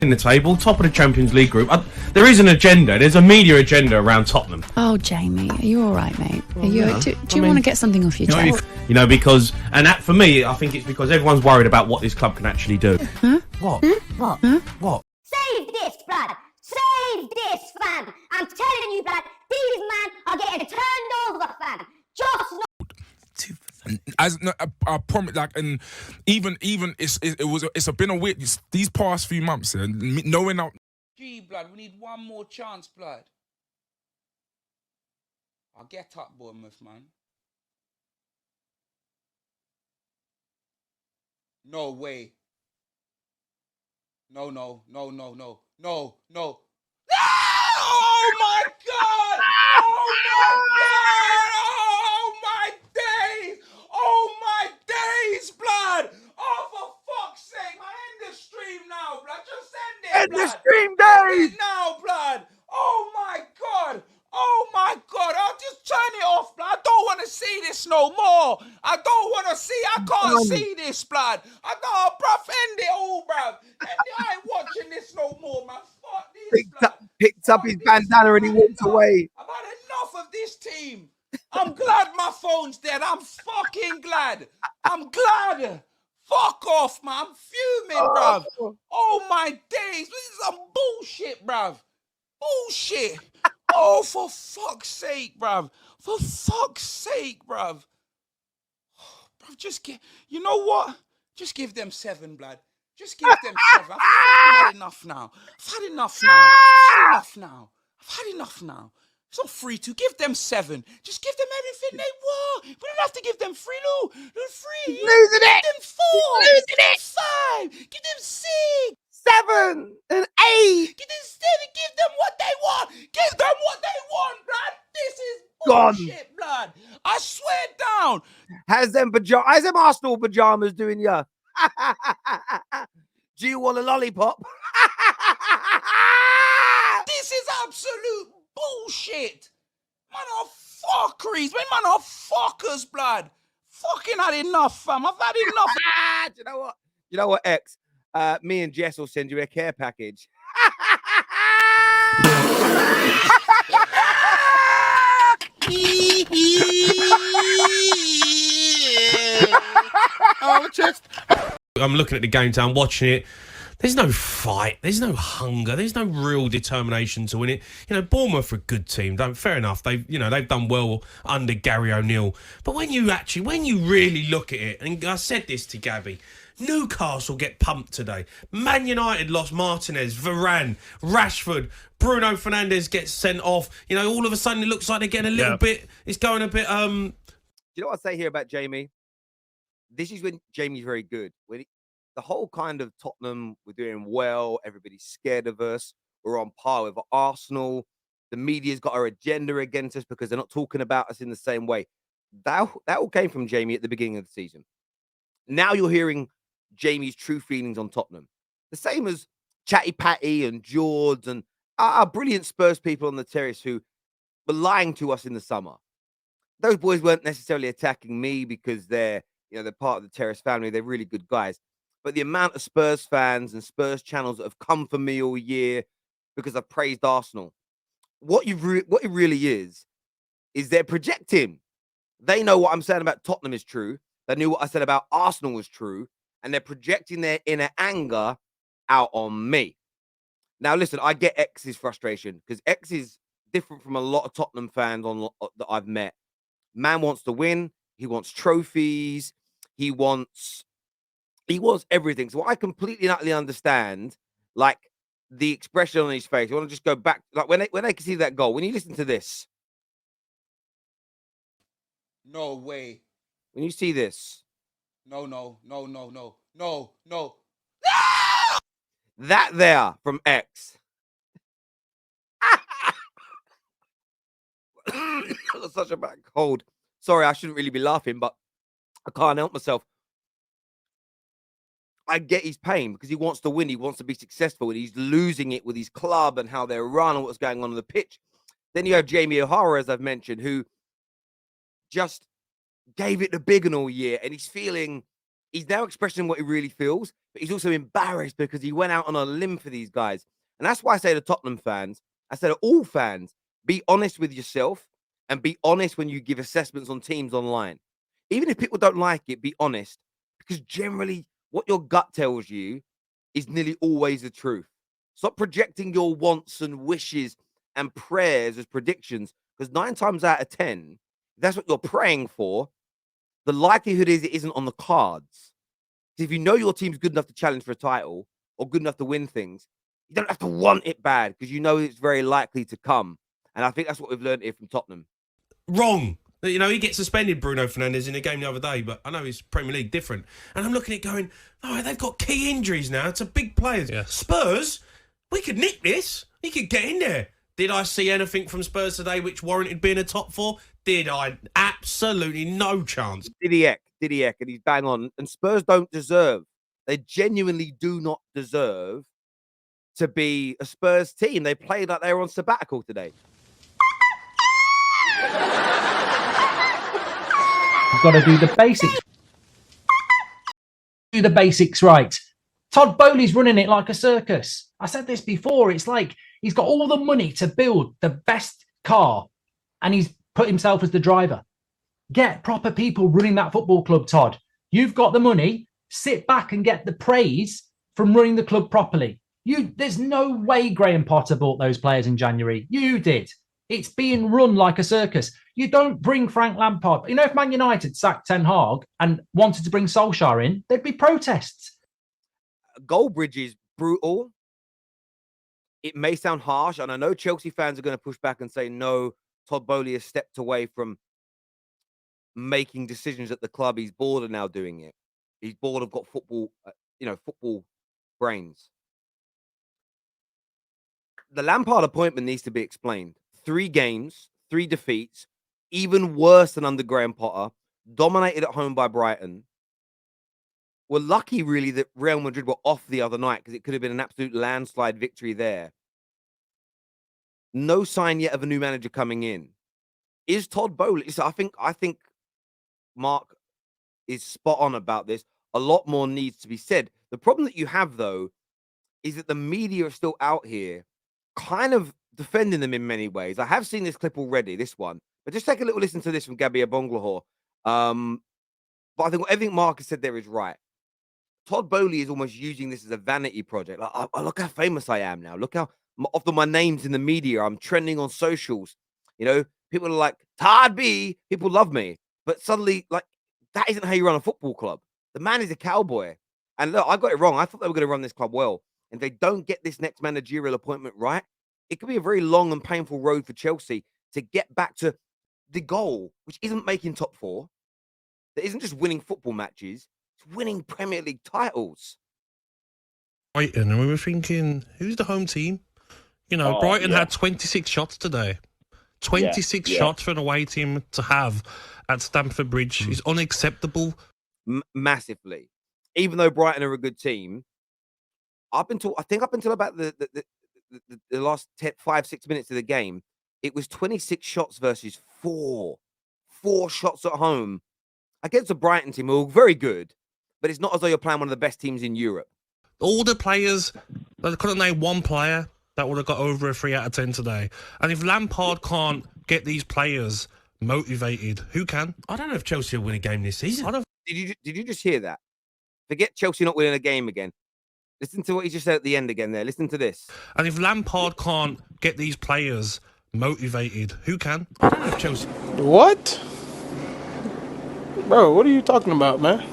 in the table, top of the Champions League group. There is an agenda. There's a media agenda around Tottenham. Oh, Jamie, are you all right, mate? Well, do you want to get something off your chest? You know, because, and that, for me, I think it's because everyone's worried about what this club can actually do. Huh? What? What? Huh? What? Save this, blood! Save this, fam! I'm telling you, blood, these men are getting turned over, fam! Just not. I promise, like, and even it's been a weird these past few months, and knowing out. Gee, blood, we need one more chance, blood. I'll get up, Bournemouth, man. No way. No. Oh my God! Oh my days! Oh my days, blood! Oh, for fuck's sake, man, end the stream now, blood. Just end it, End blood. the stream, Dave! End it now, blood. Oh my God! Oh my God! I'll just turn it off, blood. I don't want to see this no more. I don't want to see. I can't see this, blood. I don't, bruv. End it all, bruv. I ain't watching this no more, man. Fuck this, Picked up his bandana and he walked away. I've had enough of this team. I'm glad my phone's dead. I'm fucking glad. I'm glad. Fuck off, man. I'm fuming, bruv. Oh my days. This is some bullshit, bruv. Bullshit. Oh, for fuck's sake, bruv. For fuck's sake, bruv. Bruv, just get. You know what? Just give them 7, blood. Just give them 7. I've had enough now. I've had enough now. It's not free to give them 7. Just give them everything they want. We don't have to give them 3, no. They're free. Losing it. Give them 4. Losing Give them it. 5. Give them 6. 7 and 8. Give them 7. Give them what they want. Give them what they want, blood. This is Gone. bullshit, blood. I swear down. How's them Arsenal pajamas doing ya? Do you want a lollipop? This is absolute bullshit. Man are fuckeries. Man are fuckers, blood. Fucking had enough, fam. I've had enough. Do you know what? You know what, X? Me and Jess will send you a care package. I'm looking at the game time, watching it. There's no fight. There's no hunger. There's no real determination to win it. You know, Bournemouth are a good team. Fair enough. They've done well under Gary O'Neill. But when you really look at it, and I said this to Gabby, Newcastle get pumped today. Man United lost Martinez, Varane, Rashford, Bruno Fernandes gets sent off. You know, all of a sudden it looks like they're getting a little bit. It's going a bit. You know what I say here about Jamie? This is when Jamie's very good. The whole kind of Tottenham, we're doing well. Everybody's scared of us. We're on par with Arsenal. The media's got our agenda against us because they're not talking about us in the same way. That all came from Jamie at the beginning of the season. Now you're hearing Jamie's true feelings on Tottenham. The same as Chatty Patty and George and our brilliant Spurs people on the terrace who were lying to us in the summer. Those boys weren't necessarily attacking me because they're part of the terrace family. They're really good guys. But the amount of Spurs fans and Spurs channels that have come for me all year because I've praised Arsenal. What it really is they're projecting. They know what I'm saying about Tottenham is true. They knew what I said about Arsenal was true. And they're projecting their inner anger out on me. Now, listen, I get X's frustration because X is different from a lot of Tottenham fans that I've met. Man wants to win. He wants trophies. He wants everything. So I completely and utterly understand, like, the expression on his face. I want to just go back, like when they can see that goal. When you listen to this, No way. when you see this, No. that there from X. I got such a bad cold. Sorry, I shouldn't really be laughing, but I can't help myself. I get his pain because he wants to win. He wants to be successful, and he's losing it with his club and how they're run and what's going on the pitch. Then you have Jamie O'Hara, as I've mentioned, who just gave it the big one all year, and he's feeling He's now expressing what he really feels, but he's also embarrassed because he went out on a limb for these guys. And that's why I say to Tottenham fans, I say to all fans, be honest with yourself and be honest when you give assessments on teams online. Even if people don't like it, be honest, because generally what your gut tells you is nearly always the truth. Stop projecting your wants and wishes and prayers as predictions, because 9 times out of 10, if that's what you're praying for, the likelihood is it isn't on the cards. If you know your team's good enough to challenge for a title or good enough to win things, you don't have to want it bad because you know it's very likely to come. And I think that's what we've learned here from Tottenham. Wrong. You know, he gets suspended, Bruno Fernandes, in a game the other day, but I know he's Premier League different. And I'm looking at it going, oh, they've got key injuries now to big players. Yes. Spurs, we could nick this. He could get in there. Did I see anything from Spurs today which warranted being a top 4? Did I? Absolutely no chance. Didier, and he's bang on. And Spurs don't deserve, they genuinely do not deserve to be a Spurs team. They played like they were on sabbatical today. You've got to do the basics. Do the basics right. Todd Bowley's running it like a circus. I said this before. It's like he's got all the money to build the best car and he's put himself as the driver. Get proper people running that football club, Todd. You've got the money. Sit back and get the praise from running the club properly. There's no way Graham Potter bought those players in January. You did. It's being run like a circus. You don't bring Frank Lampard. You know, if Man United sacked Ten Hag and wanted to bring Solskjaer in, there'd be protests. Goldbridge is brutal. It may sound harsh, and I know Chelsea fans are going to push back and say, no, Todd Bowley has stepped away from making decisions at the club. He's bored of now doing it. He's bored of got football, football brains. The Lampard appointment needs to be explained. 3 games, 3 defeats, even worse than under Graham Potter, dominated at home by Brighton. We're lucky, really, that Real Madrid were off the other night because it could have been an absolute landslide victory there. No sign yet of a new manager coming in. Is Todd Bowley? So I think Mark is spot on about this. A lot more needs to be said. The problem that you have, though, is that the media are still out here kind of defending them in many ways. I have seen this clip already, this one. But just take a little listen to this from Gabby Abonglahor. But I think everything Mark has said there is right. Todd Bowley is almost using this as a vanity project. Like, oh, look how famous I am now. Look how often my name's in the media. I'm trending on socials. You know, people are like, Todd B. People love me. But suddenly, like, that isn't how you run a football club. The man is a cowboy. And look, I got it wrong. I thought they were going to run this club well. And if they don't get this next managerial appointment right, it could be a very long and painful road for Chelsea to get back to the goal, which isn't making top 4. That isn't just winning football matches. It's winning Premier League titles. Brighton, and we were thinking, who's the home team? You know, Brighton had 26 shots today. 26 shots for an away team to have at Stamford Bridge is unacceptable. Massively. Even though Brighton are a good team, up until about the last 5-6 minutes of the game, it was 26 shots versus 4 shots at home against a Brighton team who are very good, but it's not as though you're playing one of the best teams in Europe. All the players, they couldn't name one player that would have got over a 3 out of 10 today. And if Lampard can't get these players motivated, who can? I don't know if Chelsea will win a game this season. Did you just hear that? Forget Chelsea not winning a game again. Listen to what he just said at the end again there. Listen to this. And if Lampard can't get these players motivated, who can? I don't know if Chelsea... What? Bro, what are you talking about, man?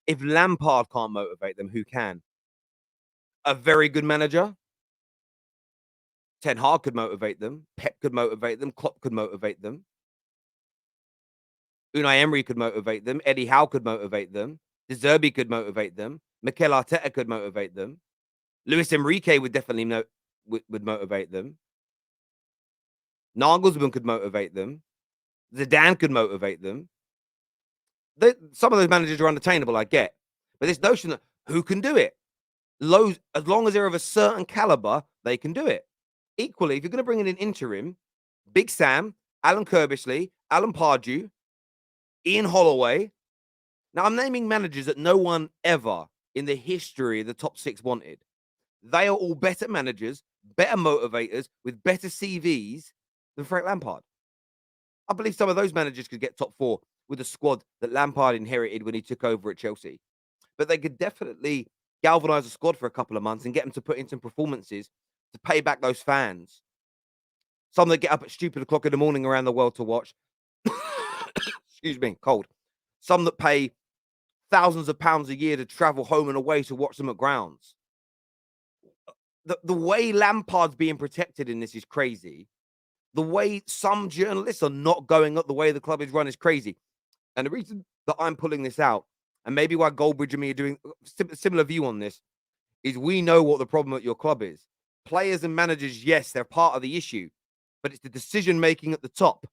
If Lampard can't motivate them, who can? A very good manager? Ten Hag could motivate them. Pep could motivate them. Klopp could motivate them. Unai Emery could motivate them. Eddie Howe could motivate them. De Zerbi could motivate them. Mikel Arteta could motivate them. Luis Enrique would definitely would motivate them. Nagelsmann could motivate them. Zidane could motivate them. Some of those managers are unattainable, I get. But this notion that who can do it? As long as they're of a certain caliber, they can do it. Equally, if you're going to bring in an interim, Big Sam, Alan Kirbishley, Alan Pardew, Ian Holloway, Now, I'm naming managers that no one ever in the history of the top 6 wanted. They are all better managers, better motivators, with better CVs than Frank Lampard. I believe some of those managers could get top 4 with the squad that Lampard inherited when he took over at Chelsea. But they could definitely galvanise a squad for a couple of months and get them to put in some performances to pay back those fans. Some that get up at stupid o'clock in the morning around the world to watch. Excuse me, cold. Some that pay thousands of pounds a year to travel home and away to watch them at grounds. The way Lampard's being protected in this is crazy. The way some journalists are not going up the way the club is run is crazy. And the reason that I'm pulling this out, and maybe why Goldbridge and me are doing a similar view on this, is we know what the problem at your club is. Players and managers, yes, they're part of the issue, but it's the decision-making at the top.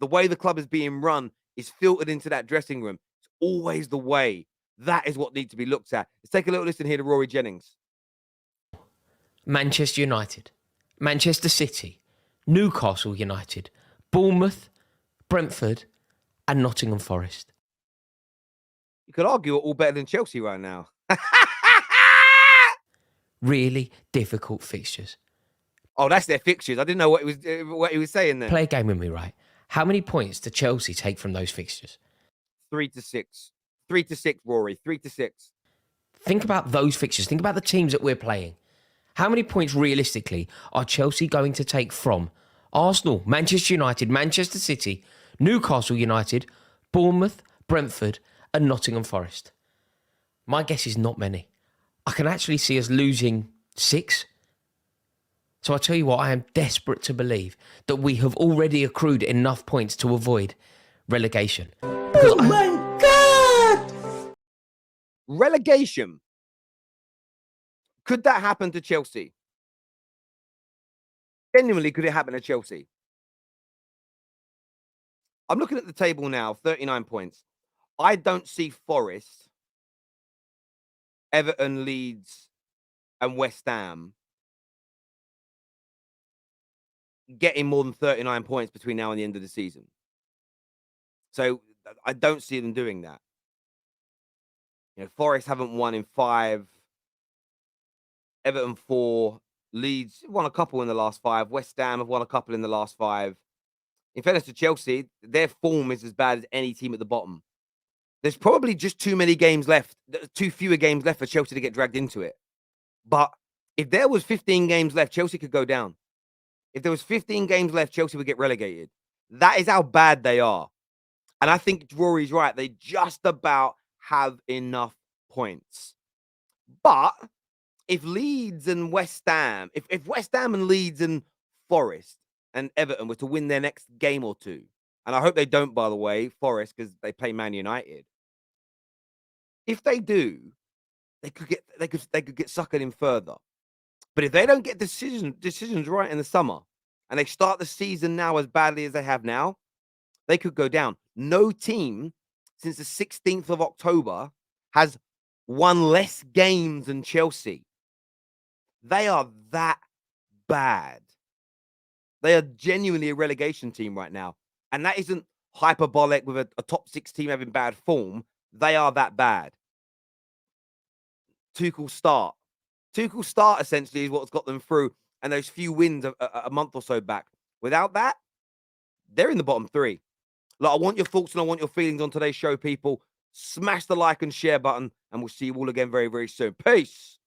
The way the club is being run is filtered into that dressing room. It's always the way. That is what needs to be looked at. Let's take a little listen here to Rory Jennings. Manchester United, Manchester City, Newcastle United, Bournemouth, Brentford, and Nottingham Forest. You could argue we're all better than Chelsea right now. Really difficult fixtures. Oh, that's their fixtures. I didn't know what he was saying there. Play a game with me, right? How many points do Chelsea take from those fixtures? 3-6. 3-6, Rory. 3-6. Think about those fixtures. Think about the teams that we're playing. How many points realistically are Chelsea going to take from Arsenal, Manchester United, Manchester City, Newcastle United, Bournemouth, Brentford, and Nottingham Forest? My guess is not many. I can actually see us losing 6. So I tell you what, I am desperate to believe that we have already accrued enough points to avoid relegation. Oh my God! Relegation. Could that happen to Chelsea? Genuinely, could it happen to Chelsea? I'm looking at the table now, 39 points. I don't see Forest, Everton, Leeds, and West Ham getting more than 39 points between now and the end of the season. So I don't see them doing that. You know, Forest haven't won in 5. Everton 4. Leeds won a couple in the last 5. West Ham have won a couple in the last 5. In fairness to Chelsea, their form is as bad as any team at the bottom. There's probably just too many games left, too fewer games left for Chelsea to get dragged into it. But if there was 15 games left, Chelsea could go down. If there was 15 games left, Chelsea would get relegated. That is how bad they are. And I think Rory's right. They just about have enough points. But if Leeds and West Ham, if West Ham and Leeds and Forest and Everton were to win their next game or two, and I hope they don't, by the way, Forest, because they play Man United. If they do, they could get suckered in further. But if they don't get decisions right in the summer, and they start the season now as badly as they have now, they could go down. No team since the 16th of October has won less games than Chelsea. They are that bad. They are genuinely a relegation team right now. And that isn't hyperbolic with a top 6 team having bad form. They are that bad. Tuchel's start essentially is what's got them through, and those few wins a month or so back. Without that, they're in the bottom 3. Look, I want your thoughts and I want your feelings on today's show, people. Smash the like and share button, and we'll see you all again very, very soon. Peace.